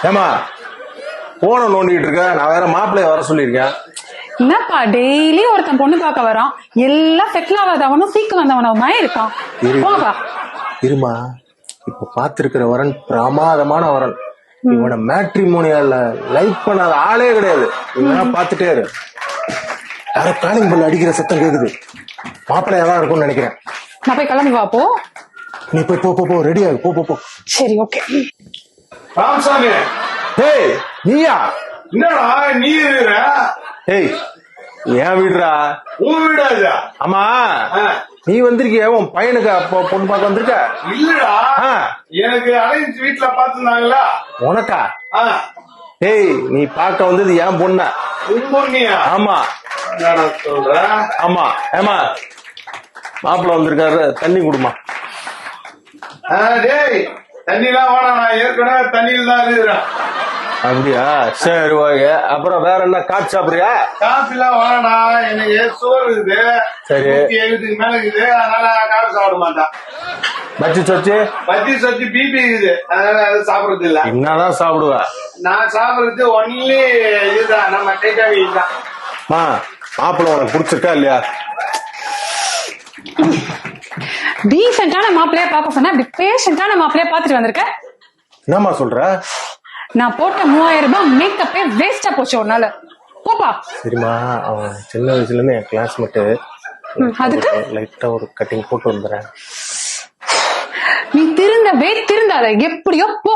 ஏமா போன நோண்டிட்டு இருக்க, நான் வேற மாப்பிள்ளைய வர சொல்லியிருக்கேன். என்னப்பா டெய்லி ஒருத்தன் பொண்ணு பார்க்க வரான், எல்லாம் செட்டில் ஆகாதவனும் சீக்கிரம் வந்தவனவுமா இருக்கான். போங்கப்பா. இருமா, இப்ப பாத்திருக்கிற வரன் பிரமாதமான வரன். இவனை மேட்ரிமோனியால லைக் பண்ணாத ஆளே கிடையாது. இவனா பாத்துட்டே இரு. யாரோ காலிங் பெல் அடிக்கிற சத்தம் கேக்குது. மாப்பிள்ளையா தான் இருக்கும்னு நினைக்கிறேன். நான் போய் கிளம்பி வாப்போ. நீ போய் போ போ ரெடி ஆகு. போ போ. சரி, ஓகே. ராமசாமி, ஏய் நீயா? என்னடா நீ இருக்கிற? ஏய் ஏன் வீடுறா? உன் வீடாது. ஆமா, நீ வந்திருக்கிய உன் பையனுக்கு அப்போ பொண்ணு பார்க்க வந்திருக்க? இல்லடா, எனக்கு அரேஞ்ச் வீட்டுல பாத்துருந்தாங்களா. உனக்கா? ஏய் நீ பார்க்க வந்தது ஏன் பொண்ண? உன் பொண்ணியா? ஆமா. என்னடா சொல்ற? ஆமா. ஏமா மாப்பிள்ள வந்திருக்காரு, தண்ணி குடுமா. டேய் தண்ணிலாம் வேணாம், நான் ஏற்கனவே தண்ணியில் தான் இருக்கிறேன். அப்படியா? சரி ஓகே. அப்புறம் வேற என்ன, காய்ச்சி சாப்பிடுறியா? காஃபிலாம் வேணாம், எனக்கு சோறு இருக்குது. சரி. 170 மேல இருக்குது, அதனால காஃபி சாப்பிட மாட்டேன். பச்சி சொச்சி பிபி இருக்குது, அதனால அது சாப்பிடுறது இல்ல. என்னதான் சாப்பிடுவ? நான் சாப்பிடுறது ஒன்லி இதுதான், நம்ம டேக்காவி தான். மாப்பிள்ள உனக்கு பிடிச்சிருக்கா இல்லையா? டீசென்டான மாப்பிள்ளையா பார்க்க சொன்னா இப்படி பேஷண்டான மாப்பிள்ளையா பாத்துட்டு வந்திருக்க. என்னம்மா சொல்ற? நான் போட்ட 3000 ரூபாய் மேக்கப்பே வேஸ்டா போச்சு ஒரு நாள். போப்பா. சரிம்மா, அவன் சின்ன வயசுல இருந்து என் கிளாஸ்மேட்டு. அதுக்கு லைட்டா ஒரு கட்டிங் போட்டு வந்துடுறேன். நீ திருந்தாத, எப்படியோ போ.